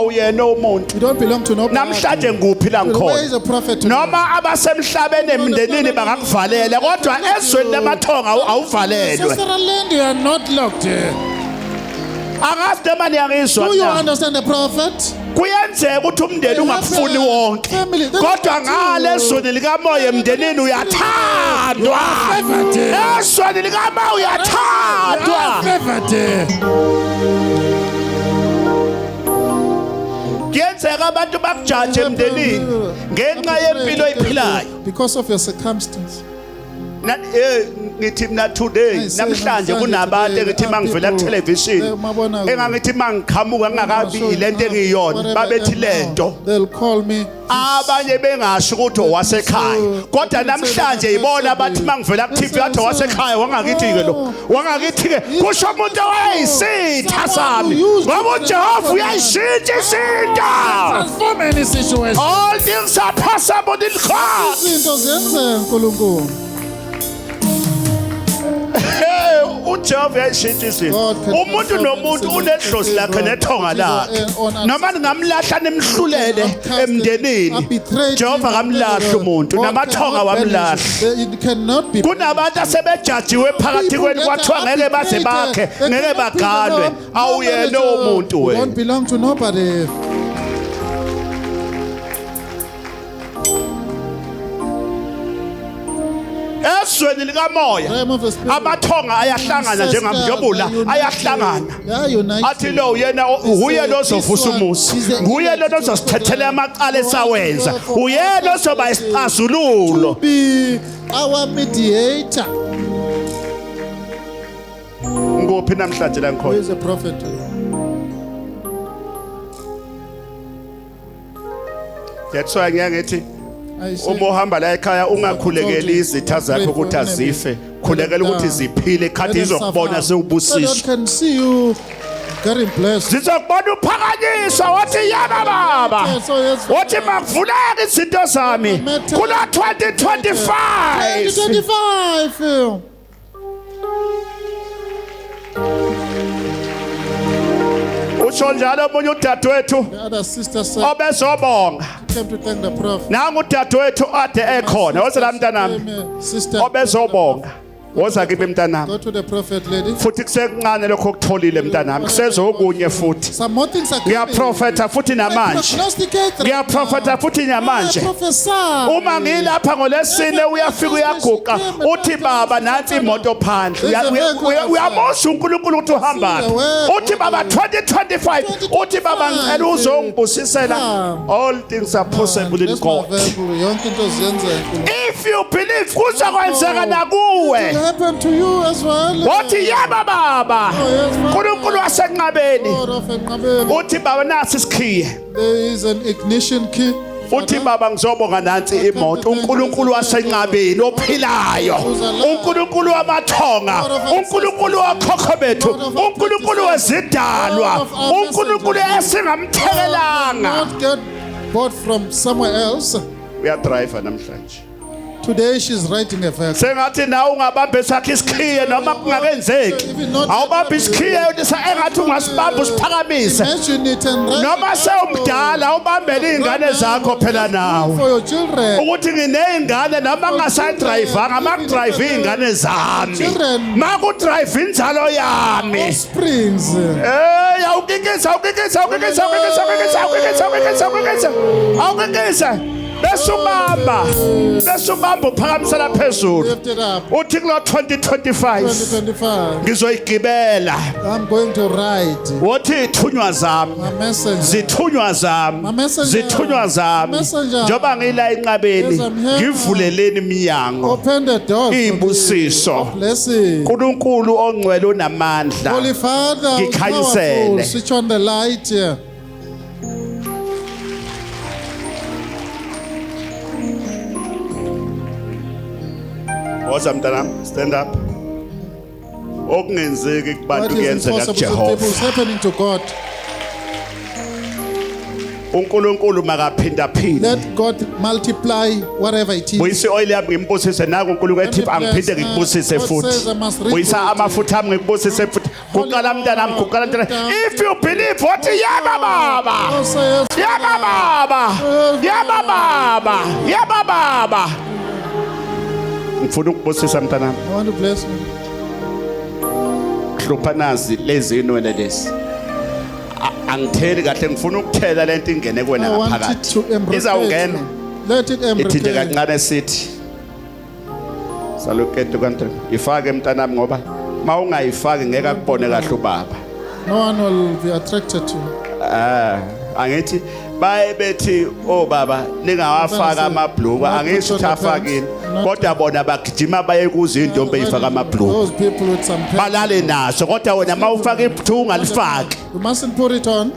Uyena umuntu You don't belong to nobody. namhlanje nguphila Where is ngikhona a prophet today? noma abasemhlabeni emndenini bangakuvalela kodwa ezweni lamathonga awuvalelwe Sister Land, you are not locked here. angazi noma niyangizwa Do you na understand the prophet? kuyenzeka ukuthi umndeni ungakufuni wonke kodwa ngale ezweni likamoya emndenini uyathandwa ezweni likamoya uyathandwa kuyenzeka abantu bakujaje emndenini ngenxa yempilo oyiphilayo Because of your circumstance. ngithi mina today namhlanje kunabantu engithi mangivela ku television engangithi mangiqhamuka ngingakabi ilento engiyona babethi lento They'll call me. abanye bengasho ukuthi owasekhaya kodwa namhlanje yibona abathi mangivela ku TV yathi owasekhaya wangakithi ke lo wangakithi ke kusho umuntu owayisitha sami ngoba uJehova uyayishintsha izinto. Transform any situation. All things are possible in God. Izinto zenzeka uNkulunkulu. uJehova uyayishintsha izinto umuntu nomuntu unedlozi lakhe nethonga lakhe noma ningamlahla nimhlulele emndenini Jehova kamlahla umuntu namathonga wamlahla It cannot be. kunabantu asebejajiwe phakathi kwenu kwathiwa ngeke baze bakhe ngeke baganwe awuyena umuntu You wena don't belong to nobody. ezweni likamoya Realm of the spirit. amathonga ayahlangana njengamjobula ayahlangana Yeah, united. athi lo uyena uyena ozovusa umusi uyena ozosithethela amaqala esawenza uyena ozoba isixazululo Be our mediator. ngophi namhlanje la Who ngikhona is a prophet? that's why ngiyangithi I say, uma uhamba la ekhaya ungakhulekeli izitha zakho ukuthi azife khulekela ukuthi ziphile khathi izokubona so God sewubusiswa can see you getting blessed. zizokubona uphakanyiswa wathi yaba baba So yes, wathi makuvuleka izinto zami kula 2025 2025. usho njalo omunye udadewethu The other sister said, obezobonga came to thank the prophet. nangu udadewethu ade ekhona wozela mntanami Sister, obezobonga woza kibe mntanami go to the prophet lady. futhi kusekuncane lokho okutholile mntanami kusezokunye futhi Some more things are coming. ngiyaprofetha futhi namanje Prognosticate. ngiyaprofetha futhi namanje Prophesy. uma ngilapha ngolesine uyafika uyaguqa uthi baba nansi imoto phandle uyamosha uNkulunkulu ukuthi uhamba uthi baba 2025 uthi baba ngicela uzongibusisela all things are possible in God Yonke into ziyenzeka. if you believe kuzokwenzeka nakuwe Happen to you as well. wathi yeba baba uNkulunkulu wasenqabeni God of Enqabeni. uthi baba nasi isikhiye There is an ignition key. uthi baba ngizobonga nansi imoto uNkulunkulu wasenqabeni ophilayo uNkulunkulu wamathonga uNkulunkulu wakhokho bethu uNkulunkulu wezidalwa uNkulunkulu esingamthelelanga Not get bought from somewhere else. uyadrive namhlanje Today she's writing a verse. sengathi nawe ungabamba sakhe isikhiye noma kungakenzeki awubamba isikhiye engathi ungasibamba usiphakamise Mention it and write noma sewumdala ubambele izingane zakho phela nawe for your children. ukuthi nginezingane noma ngingasadrivanga makudrive izingane zami makudrive inzalo yami Springs. awukikisa besubamba uphakamisela phezulu Lift it up. uthi kulo 2025 2025. ngizoyigibela I'm going to write wothi ithunywa zami a message. zithunywa zami zithunywa zami njoba ngila enqabeni ngivuleleni iminyango Open the door. izibusiso Blessing. uNkulunkulu ongcwele onamandla Holy Father, who's Ngikhanyisele. powerful, switch on the light here. woza mntanami stand up okungenzeki kubantu What is kuyenzeka impossible to people kuJehova is happening to God. uNkulunkulu makaphinda phinde Let God multiply whatever it is. buyisa oil yami ngimbusise naku uNkulunkulu ethi angiphinde ngikubusise futhi buyisa amafutha ami ngikubusise futhi Kuqala mntanami, kuqala mntanami. If you believe what yaba baba. Oh, say yes. Yaba baba. Yaba baba. Yaba baba. Ngifuna ukubusisa mntanami. I want to bless you. Hlupha nazi lezi inwele lezi. Angitheli kahle ngifuna ukuthela lento ingene kuwena I want it ngaphakathi. to embrace. Izawungena. Let it Ithinde embrace. kancane sithi. Salukethe kanti ifake mntanami ngoba mawungayifaki ngeke akubone kahle ubaba. No one will be attracted to you. Angithi baye bethi oh baba ningawafaka amabhluku angisho ukuthi afakini kodwa bona bagijima baye kuzo intombi eyifaka amabhluku Those people with some pain, balale naso kodwa wena mawufaka ibhluku ungalifaki. you mustn't put it on.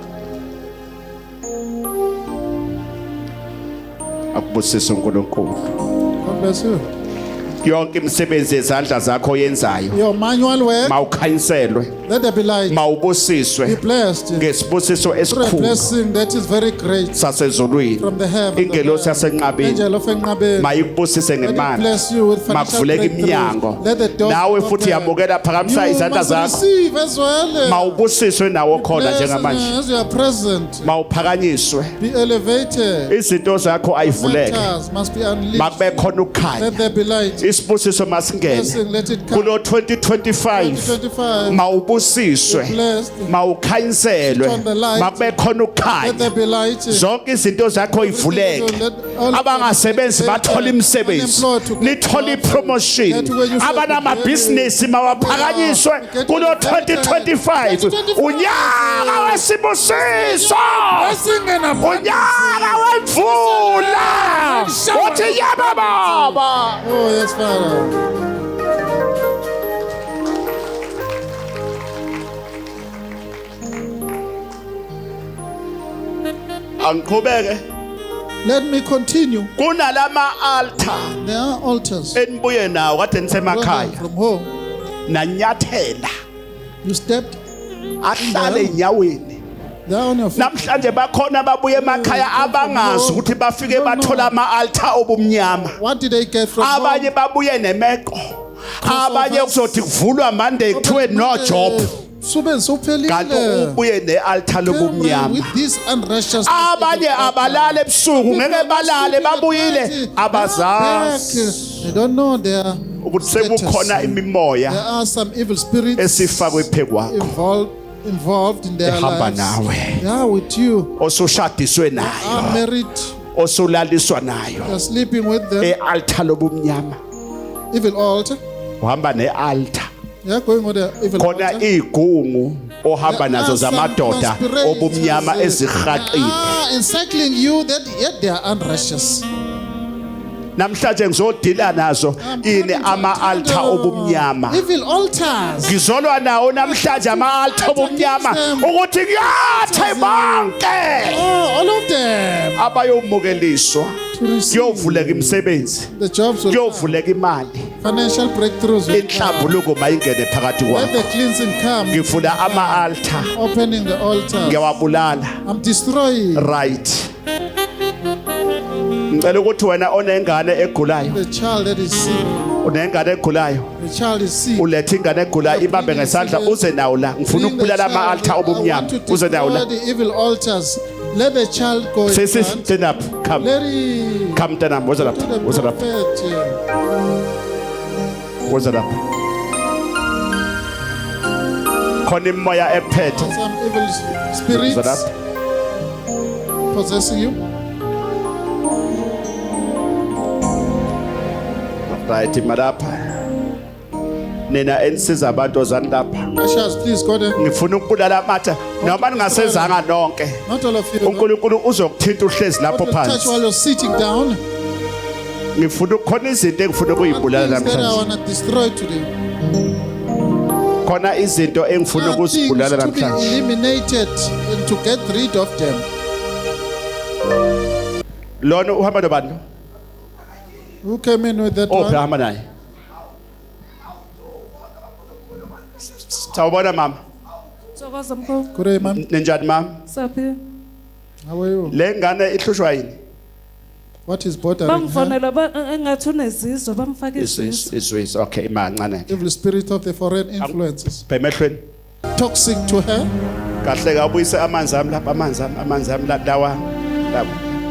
Akubusise uNkulunkulu God bless you. yonke imisebenzi yezandla zakho oyenzayo Your manual work, mawukhanyiselwe let there be light. Be mawubusiswe blessed. ngesibusiso Through a esikhulu blessing that is very great sasezulwini from the heaven. ingelosi yasenqabeni Angel of Enqabeni. mayikubusise Let it ngemali bless you with financial makuvuleka breakthrough. iminyango Let the doors nawe open. futhi yamukela phakamisa You izandla must zakho receive as well. mawubusiswe nawo khona Blessed njengamanje as you are present. mawuphakanyiswe Be elevated. izinto zakho ayivuleke Matters must be unleashed. makube khona Let ukukhanya there be light. isibusiso masingene Blessing, let it come. kulo 2025 2025. mawubusiswe Blessed. mawukhanyiselwe Switch on the light. makube khona Let there ukukhanya be light. zonke izinto zakho ivuleke abangasebenzi bathola imisebenzi nithola ipromotion abanamabhizinisi mawaphakanyiswe kulo 2025 unyaka wesibusiso unyaka wemvula uthi yaba baba. Oh, yes, Father. Angiqhubeke Let me continue. kunalama altar There are altars. enibuye nawo kade nisemakhaya From home. nanyathela You stepped ahlale enyaweni there on your feet. namhlanje bakhona babuye emakhaya abangazi ukuthi bafike bathola ama altar obumnyama What did they get from home? abanye babuye nemeko abanye kuzothi kuvulwa Monday kuthiwe no job Sube kanti sophelile. ubuye nealtar lobumnyama With this unrighteous abanye abalale ebusuku ngeke balale babuyile abazazi They don't know there ukuthi sekukhona imimoya are some evil spirits esifakwe phekwayo involved in their ehamba lives. nawe They are with you. osushadiswe nayo Are married. osulaliswa nayo They are sleeping with them. ealtar lobumnyama Evil altar. uhamba nealtar They are going with the evil khona altar. igungu ohamba There nazo are some zamadoda conspirators, obumnyama ezihaqile encircling you that yet they are unrighteous. namhlanje ngizodila nazo ini ama-altar obumnyama Evil altars. ngizolwa nawo namhlanje ama-altar obumnyama ukuthi kuyathe bonke Oh, all of them. abayomukeliswa To receive kuyovuleka imisebenzi the jobs of kuyovuleka imali financial breakthroughs. will come. inhlambuluko mayingene phakathi Let kwakho the cleansing come. ngifuna ama-altar Opening the altar. ngiyawabulala I'm destroying right ngicela ukuthi wena onengane egulayo the child that is sick. unengane egulayo The child is sick. ulethe ingane egulayo ibambe ngesandla uze nawo la ngifuna Bring the ukubulala child. ama-altar I obumnyama want to uze nawo la destroy the evil altars. Let the child go in sisi front. stand up come Let it come mntanami woza to lapha the woza lapha prophet. woza lapha khona imimoya ephethe Some evil woza spirits lapha possessing you. right malapha nina enisiza abantu ozani lapha Ushers, please go there. ngifuna ukubulala amatha noma ningasezanga nonke Not all of you. uNkulunkulu uzokuthinta uhlezi lapho What will touch phansi while you're sitting down? ngifuna khona izinto engifuna ukuyibulala Things that I namhlanje want to destroy today. khona izinto engifuna There are things ukuzibulala to be namhlanje eliminated and to get rid of them. lona uhamba nobani Who came in with that oh one? hamba naye sawubona mama Thokoza mkhulu. Good day, ma'am. ninjani mama Saphi. How are you? le ngane ihlushwa yini What is bothering her? Bangifonela engathi unezizwe bamfaka izizwe. iswisi okay ima kancane Evil spirit of the foreign influences. bemehlweni toxic to her. Kahle ka ubuyise amanzi ami lapha amanzi ami lawa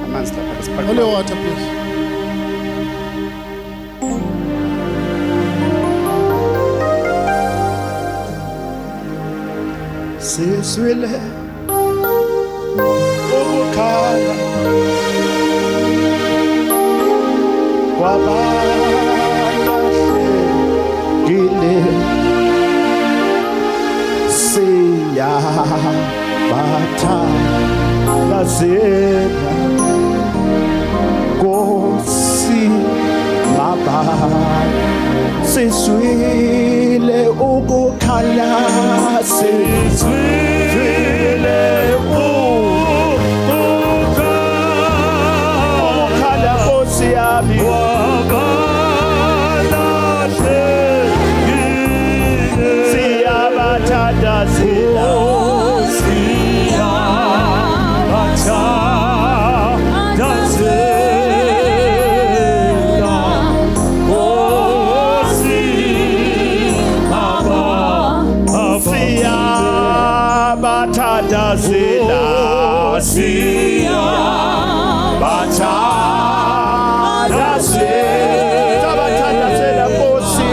amanzi lapha Holy water, please. Siswile ukukhala kwabalahlekile siyabathakazela Nkosi mabali siswile ukukhala siswile ukukhala Nkosi yami siyabathandazela Bathandazela Nkosi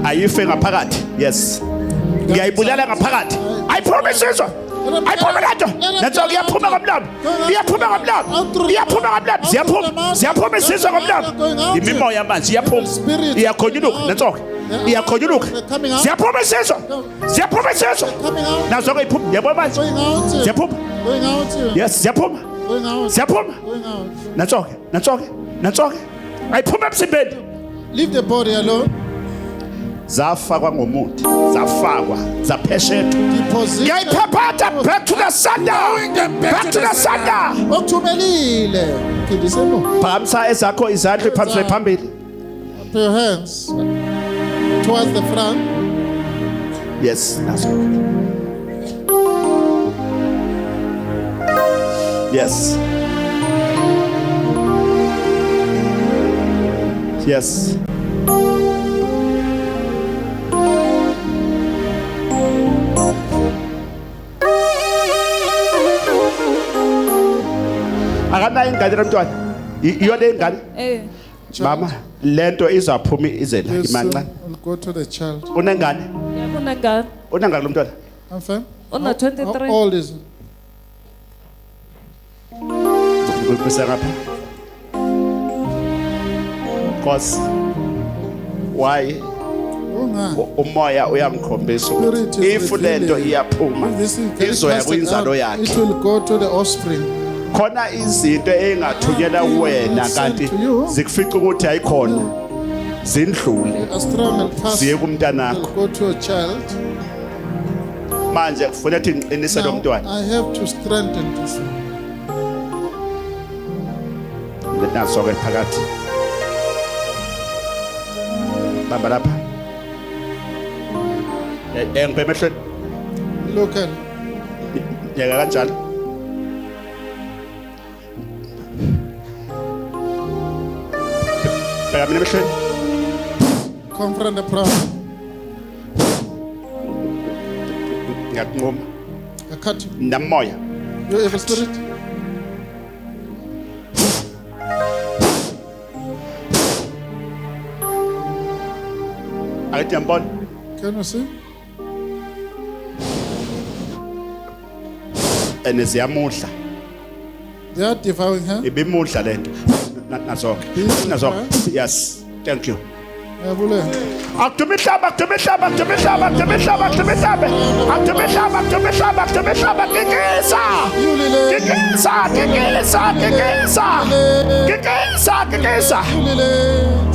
ayife ngaphakathi yes ngiyayibulala ngaphakathi I promise you ayiphuma lento nenzo iyaphuma ngomlomo ziyaphuma isizwe ngomlomo imimoya manje iyaphuma iyakhonyuluka nenzo iyakhonyuluka ziyaphuma isizwe nazo ke iphuma yabo manje ziyaphuma yes ziyaphuma nenzo ayiphuma emsimbeni. Leave the body alone. Zafakwa ngomuthi zafakwa zapheshethwa Deposit. ngiyayiphaphata back to the sender Okuthumelile. Phindisemo. phamisa ezakho izandla phamisa phambili Put your hands towards the front. yes naso yes yes akanayo ingane lomntwana iyona ingane mama lento izaphuma ize la Yes, imancane I'll go to the child. unengane Kunengane lomntwana I'm fine. una 23. How old is it? ngikubuza ngapha cause why umoya uyangikhombisa Spirit ukuthi is if lento revealing. iyaphuma If this is getting izoya casted kwinzalo out, yakhe it will go to the offspring. khona izinto engathunyelwa kuwena kanti zikufica ukuthi ayikhona zindlule A strong and fast ziye kumntanakho will go to a child. manje kufanele ukuthi ngiqinise lo Now, mntwana I have to strengthen this. naso ke phakathi bamba lapha ngiphe emehlweni Look at yeka kanjalo bheka mina emehlweni confront the problem. ngiyakunquma I cut you. namoya You evil spirit. akithi yambona Can you see? eneziyamudla They are devouring her. ibimudla lento nazo yes thank you Yabule. akumihlaba kikisa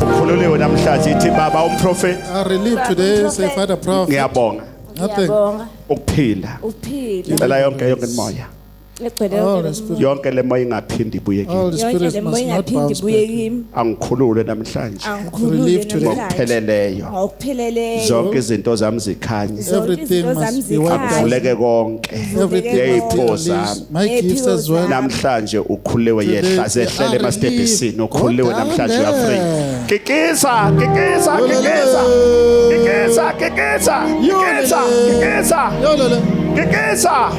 ukhululiwe namhlanje ithi baba umprofeti I relieved today. Say, Father, prophet. ngiyabonga Nothing. ukuphila Uphile. ngicela yonke imoya egcwele All yonke the lo spirit, yonke le moya ingaphindi ibuye kimi all the yonke spirits le must moya not ingaphindi bounce ibuye back. kimi angikhulule namhlanje angikhulule Relief today. namhlanje ngokupheleleyo ngokupheleleyo zonke izinto zami zikhanye zonke Everything izinto must zami be wiped out. zikhanye avuleke konke Everything Yeyipho must be released. zami. My gifts as well. namhlanje ukhuliwe Today yehla they zehlele are emastebhisini relieved. ukhuliwe Go down namhlanje uya free there. kikisa kikisa kikisa kikisa kikisa kikisa kikisa Yolele. kikisa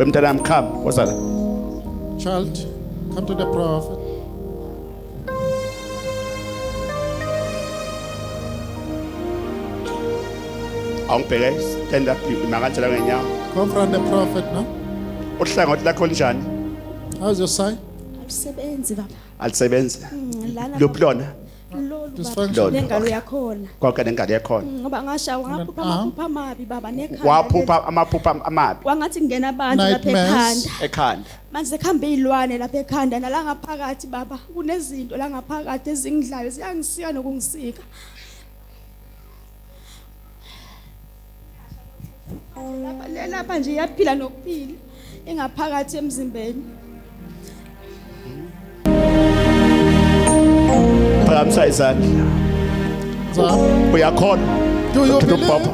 mntanami come wazala Child, come to the prophet. awungibheke stand up imakatshela ngenyawo Confront the prophet now. uhlangothi lakho linjani How's your side? Alisebenzi baba. alisebenzi Lana luplona lolu Dysfunction. baba. Nengalo yakhona. konke nengane yakhona Ngoba ngashawa ngaphupha amaphupha amabi baba nekhanda. waphupha amaphupha amabi Wangathi ngena abantu lapha Nightmares. ekhanda. ekhanda Manje kuhamba izilwane lapha ekhanda nala ngaphakathi baba. Kunezinto la ngaphakathi ezingidlayo ziyangisika nokungisika. Lapha nje iyaphila nokuphila engaphakathi emzimbeni. phakamisa izandla Son, uyakholwa do you Dr. believe? Mpopho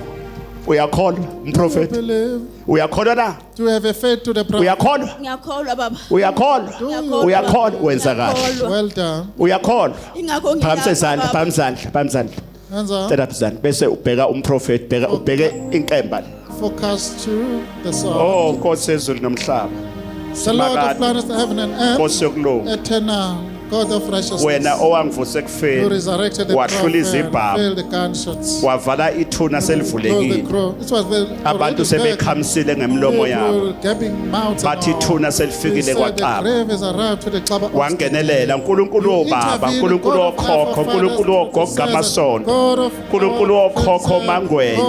uyakholwa umprofeti Believe. uyakholwa na Do you have a faith to the prophet? uyakholwa Ngiyakholwa baba. uyakholwa uyakholwa wenza kahle Well done. uyakholwa Ingakho phakamisa izandla baba. phakamisa izandla phakamisa izandla Hands up. stand up izandla bese ubheka umprofeti ubheke inkemba Focus to the soul. oh Nkosi yezulu nomhlaba The Lord of Simakade. planets, the heaven and earth, Nkosi yokulunga eternal, God of righteousness, wena owangivuse who ekufeni resurrected the wahlula prophet, izibhamu failed the gunshots, wavala ithuna closed the selivulekile crow. This was the abantu sebekhamisile ngemlomo yabo bathi ithuna selifikile kwaqaba wangenelela uNkulunkulu obaba uNkulunkulu okhokho uNkulunkulu ogoga amasondo uNkulunkulu okhokho mangwenya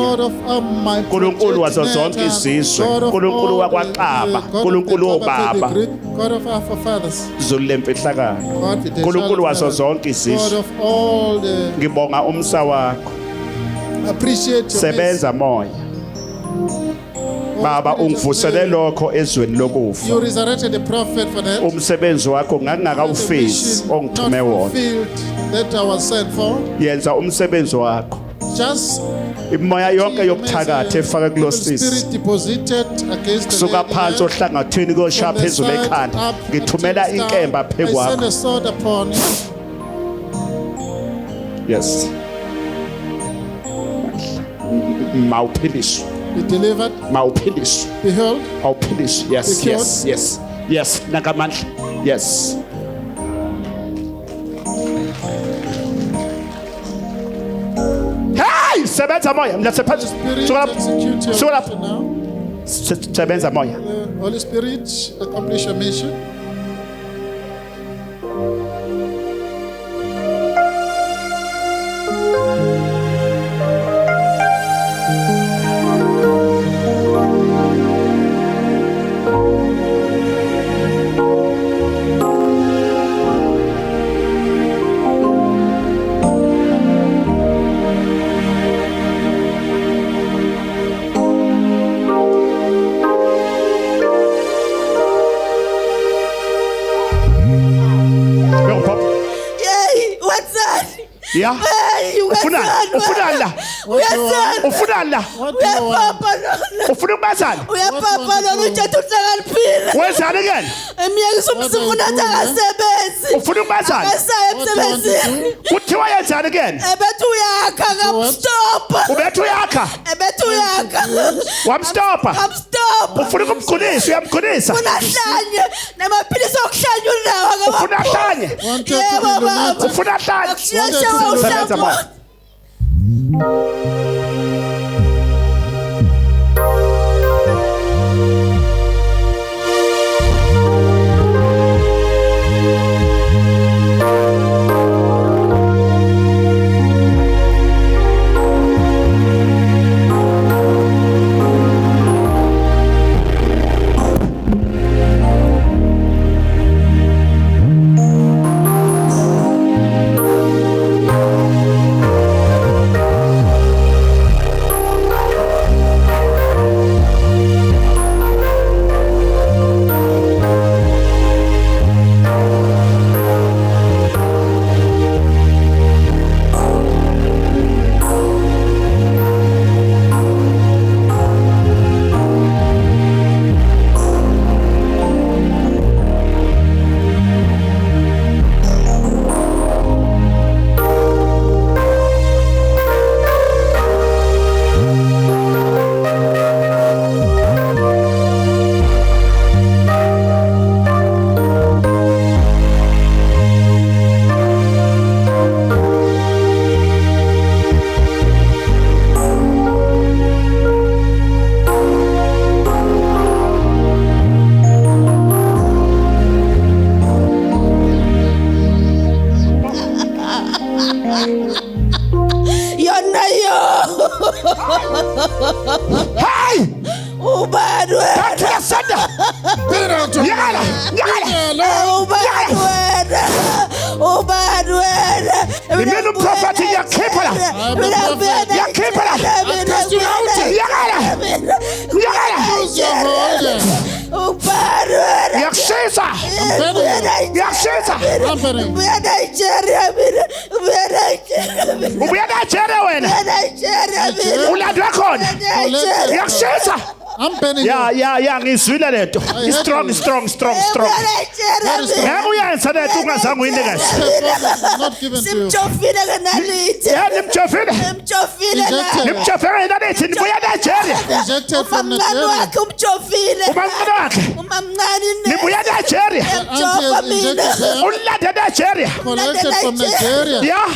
uNkulunkulu wazo zonke izizwe uNkulunkulu wakwaXaba uNkulunkulu obaba God of our forefathers, izulu lemfihlakalo God with the uNkulunkulu wazo child, zonke God izizwe of all the ngibonga umsa wakho appreciate your mercy. sebenza moya baba ungivusele lokho ezweni lokufa You resurrected the prophet for that. umsebenzi wakho ngakungakawufisi ongithume wona that I was sent for. yenza umsebenzi wakho Just imoya yonke yokuthakatha efaka kulosisi spirit deposited against the suka lady phansi there. ohlangathweni koshaya From the phezulu side ekhanda up ngithumela until down. inkemba I phezu send kwakho a sword upon you. yes mawuphiliswe Be delivered. mawuphiliswe Be healed. awuphiliswe yes Be cured. yes yes yes nakamandla yes hey sebenza moya mlethe phansi Spirit, suka execute your suka mission now. sebenza moya The Holy Spirit, accomplish your mission. Yey, wenzani? yeah Hey, ufuna la Uyazana. ufuna la What do you want? Uyapapa lona. ufuna ukubazana Uyapapa lona uthatha uhlakaniphile. wenzani ke Emiyekisa umsifuno athi akasebenzi. ufuna ukubazana Akasaya What do you want to emsebenzini. do? kuthiwa yenzani ke Ebethu uyakha ngamstop. ubethu yakha Ebethu uyakha. wamstopa Ngamstop. ufuna ukumgulisa uyamgulisa Unahlanye namaphilisi okuhlanya unawo ufuna ahlanye Want to Yebo, be baba. lunatic. ufuna ahlanye Akushiyashe Sebenza wawuhlamba. moya. ubani wena Back to the sender. Beat out to Nyakala, nyakala. ubani wena ubani wena Imini uprofethi ngiyakhipha la. Ngiyakhipha la. cast you out. Nyakala. Nyakala. Use your hold. ubani wena Ngiyashisa. Ngiyashisa. I'm betting. ubuya Nigeria mina ubuya Nigeria mina Ubuya Nigeria wena. Nigeria mina Ulandwe khona. Nigeria Ngiyashisa. I'm betting. Ya ngizwile lento. Strong. Nigeria Ngeke uyenza lento ungazange uyinikazi. Not given to you. simjofile kanalithi Nimjofile. simjofile Injected. Nimjofile nanithi nibuya Nigeria. Injected from umamncane Nigeria. wakhe umjofile Ubamncane wakhe. umamncane Nibuya Nigeria. emjofa Auntie has mina injected her. Ulande Nigeria. Collected from Nigeria. Ya.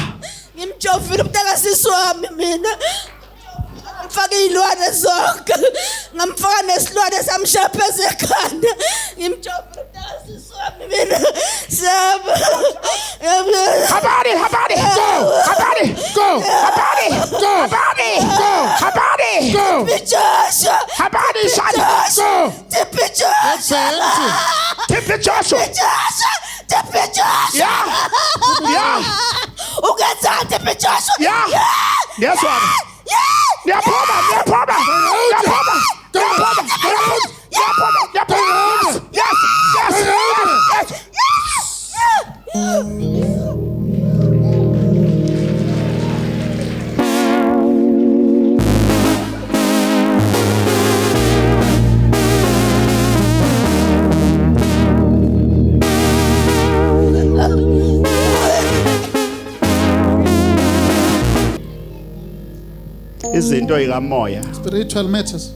ngimjofile umntakasisi wami mina ngimfaka iy'lwane zonke ngamfaka nesilwane samshapheza ekhanda ngimjofile umntakasisi wami mina saba Habari. Go. Habari. Go. Joshua Habari sana. Go. Tipi That's Joshua her auntie. Tipi Joshua. Tipi Joshua Ya. ungenzani Tipi Joshua Ya. Ngiyazwa. Ngiyaphuma. Yes. Izinto ikamoya Spiritual matters.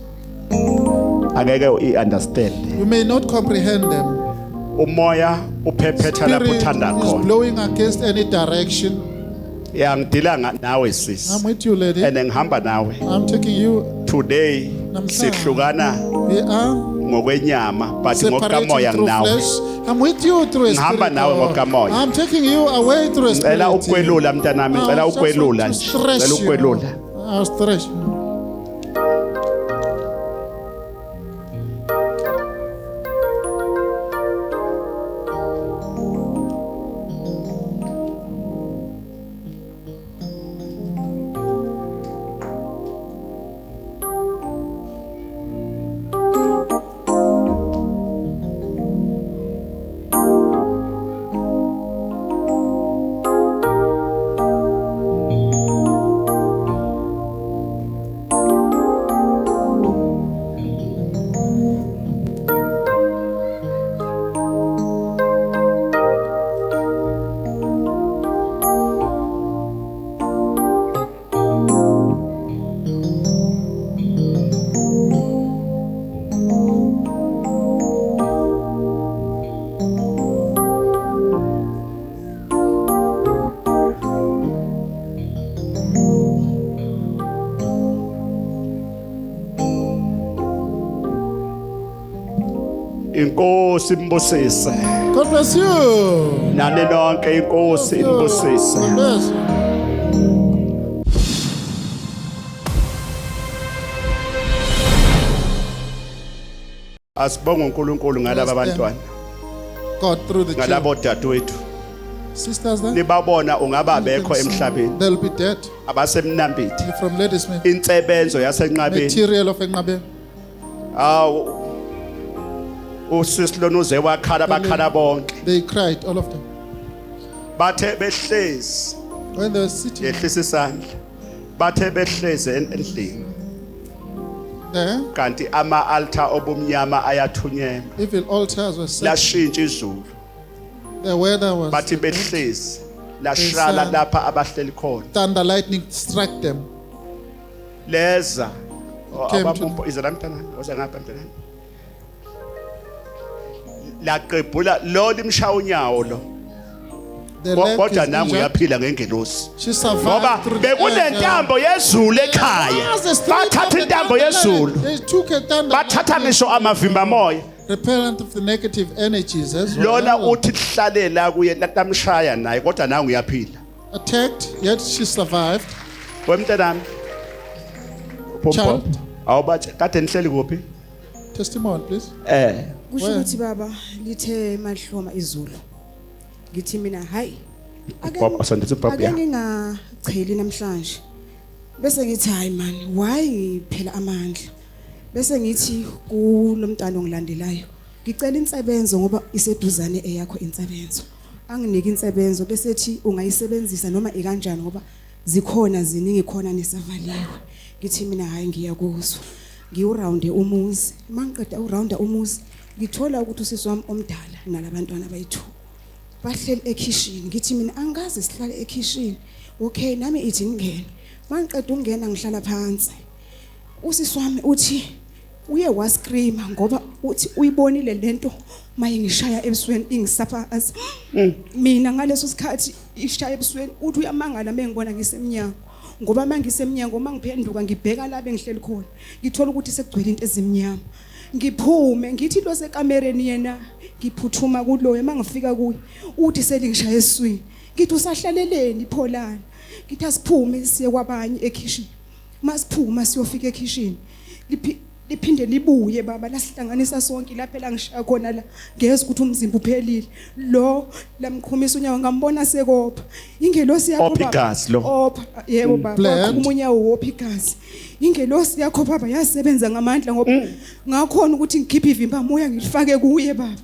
angeke uunderstand. You may not comprehend them. Umoya uphephetha lapho Spirit uthanda is khona. blowing against any direction. Ngidila nawe sis. I'm with you, lady. And ngihamba nawe. I'm taking you. Today Namhlanje. sihlukana We are ngokwenyama but separating ngokamoya through nginawe. flesh. I'm with you through a Ngihamba spirit. nawe Lord. ngokamoya. I'm taking you away through a spirit. Ngicela ukwelula mntanami, I ngicela just ukwelula want to nje. stretch Ngicela you. ukwelula. I'll stretch you. Inkosi imbusise. God bless you. Nani lonke inkosi imbusise. God bless you. Asibonge uNkulunkulu ngalaba abantwana. God through the Ngalabo children. dadewethu. Sisters there? Nibabona ungaba bekho emhlabeni. They'll be dead. Abasemnambithi. You're from Ladysmith. Insebenzo yasenqabeni. Material of Engabe. Usisilona uze wakhala bakhala bonke. They cried, all of them. Bathe behlezi. When they were sitting Yehlisa isandla. Bathe behlezi endlini. there, Kanti ama-altar obumnyama ayathunyelwa. evil altars were set. Lashintsha izulu. The weather was Bathi behlezi. Lashala They lapha abahleli khona. thunder lightning struck them. Leza. Came to Ababumpo izela mntana. Oza ngapha mntana. Laqebhula lo limshaya unyawo lo. The leg Kodwa is nangu injured. uyaphila ngengelosi. She Ngoba survived through the bekunentambo yezulu ekhaya. Bathatha intambo yezulu. They took a thunder Bathatha ngisho amavimba moya. repellent of the negative energies as Lona well. uthi hlale la kuye latamshaya naye kodwa nangu uyaphila. Attacked, yet she survived. Wemntanami. Child. Awubathi kade nihleli kuphi? testimony, please. kusho Well. ukuthi baba lithe mahloma izulu ngithi mina hayi Baba, asandise baba, ake ya. ngingacheli namhlanje bese ngithi hayi man why phela amandla bese ngithi kulomntana ongilandelayo ngicela insebenzo ngoba iseduzane eyakho insebenzo anginike insebenzo bese ethi ungayisebenzisa noma ikanjani ngoba zikhona ziningi khona nisavaliwe ngithi mina hayi ngiyakuzwa ngiwurounde umuzi mangiqeda urounda umuzi ngithola ukuthi usisi wami omdala nalabantwana abayithu bahleli ekitchen ngithi mina angazi sihlale ekitchen okay nami ithi ngene mangiqeda ukungena ngihlala phansi usisi wami uthi uye wascreama ngoba uthi uyibonile lento maye ngishaya ebusweni ingisapha mina ngaleso sikhathi ishaya ebusweni uthi uyamangala mengibona ngisemnyango ngoba mangisemnyango mangiphenduka ngibheka la bengihleli khona ngithola ukuthi sekugcwele into ezimnyama ngiphume ngithi lo sekamereni yena ngiphuthuma kuloyo mangifika kuye uthi selingishaya eswini ngithi usahlaleleni pholana ngithi asiphume siye kwabanye ekitchen masiphuma siyofika ekitchen liphinde libuye baba lasihlanganisa sonke lapha la ngishaya khona la ngeze ukuthi umzimba uphelile lo lamqhumisa unyawo ngambona sekopha ingelosi yakho Opha igazi lo. opha yebo baba Blend. umunyawo wopha igazi ingelosi yakho baba yasebenza ngamandla ngoba ngakhona ukuthi ngikhiphe ivimba moya ngilifake kuye baba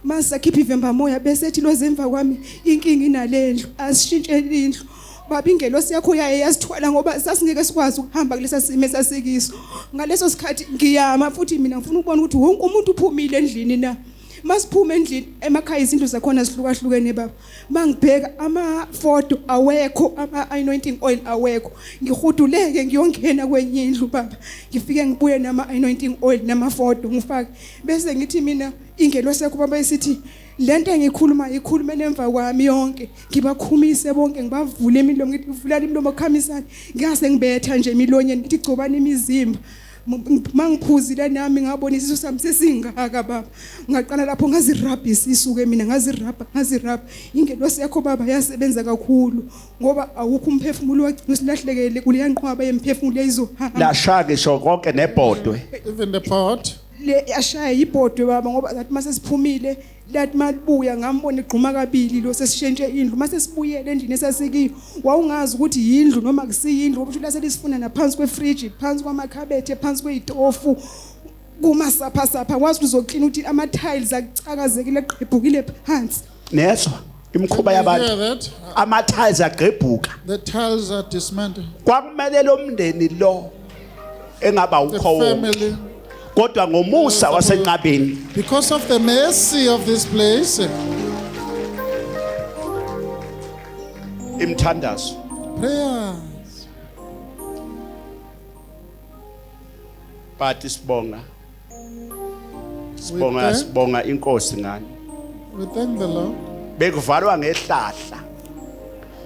masakhipha ivimba moya bese ethi lozemva kwami inkingi inalendlu asishintshele indlu baba ingelosi yakho yaye yasithwala ngoba sasingeke sikwazi ukuhamba kulesa simo esasikiso ngaleso sikhathi ngiyama futhi mina ngifuna ukubona ukuthi wonke umuntu uphumile endlini na masiphuma endlini emakhaya izindlu zakhona zihlukahlukene baba mangibheka amafoto awekho ama-anointing oil awekho ngihuduleke ngiyongena kwenye indlu baba ngifike ngibuye nama-anointing oil namafoto ngifake bese ngithi mina ingelosi yakho baba isithi lento engikhuluma ikhulume nemva kwami yonke ngibakhumise bonke ngibavule imilomo ngithi vula imilomo khamisani ngase ngibetha nje emilonyeni ngithi gcobani imizimba mangiphuzile nami ngabona isisu sami sesingaka baba ngaqala lapho ngazirabhisa isuke mina ngazirabha ingelosi yakho baba yasebenza kakhulu ngoba awukho umphefumulo wagcina usilahlekele kuleyanqwaba yemphefumulo eyizohamba Lashaya ngisho konke nebhodwe. Even the pot. le yashaya ibhodwe baba ngoba zathi mase siphumile lathi malibuya ngambona igquma kabili lo sesishentshe indlu mase sibuyele endlini esasikiyo wawungazi ukuthi yindlu noma kusiyindlu ngoba uthi selisifuna naphansi kwefridge phansi kwamakhabethe phansi kwezitofu kumasapha wazi uzoklina ukuthi ama tiles akucakazekile eqhebhukile phansi Nezwa imkhuba Can you yabantu. hear that? Ama tiles agqebhuka. The tiles are dismantled. Kwakumele lo mndeni lo engaba The ukho family, kodwa ngomusa wasenqabeni because of the mercy of this place, imthandazo. prayers. But sibonga thank- sibonga inkosi ngani. We thank the Lord. Bekuvalwa ngehlahla.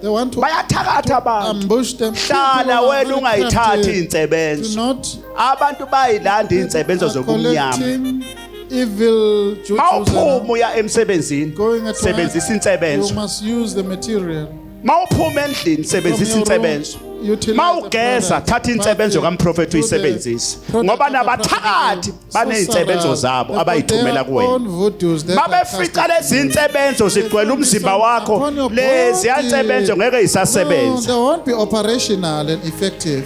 They want to Bayathakatha abantu. ambush them. Hlala People are wena very ungayithathi crafty. Do insebenzo. not Abantu bayilanda insebenzo zokumnyama. collecting evil juju. Mawuphuma uya emsebenzini. Going at Sebenzisa you insebenzo. must use the material. Mawuphuma endlini sebenzisa From your room, insebenzo. utilize Mawugeza the product. thatha insebenzo But kamprofeti do the uyisebenzise. product Ngoba of the nabathakathi prophet. baneyinsebenzo So zabo they've got abayithumela their kuwena. own voodoos that are Mabefica lezi casted to you. insebenzo zigcwele umzimba wakho Upon your lezi body. yansebenzo ngeke No, isasebenza. they won't be operational and effective.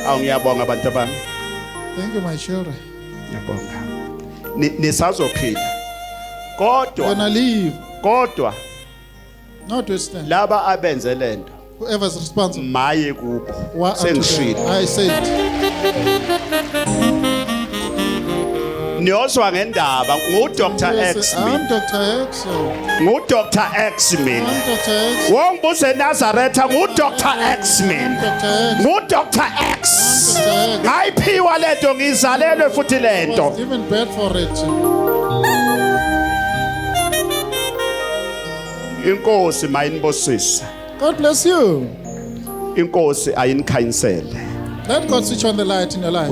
Awu ngiyabonga abantu bami. Thank you, my children. Ngiyabonga. Nisazophila. Kodwa Gonna leave, notwithstanding. laba abenze lento Whoever's responsible. maye kubo. Why unto them? Sengishilo. I said, Niyozwa ngendaba nguDr X I'm mina. Dr. X. nguDr X I'm mina. Dr. X. Wongibuze eNazaretha nguDr X mina. Dr. X. nguDr X. Dr. X. Ngayiphiwa lento ngizalelwe futhi I lento. was given bed for it. Inkosi mayinibosise. God bless you. Inkosi ayinikhanyisele. Let God switch on the light in your life.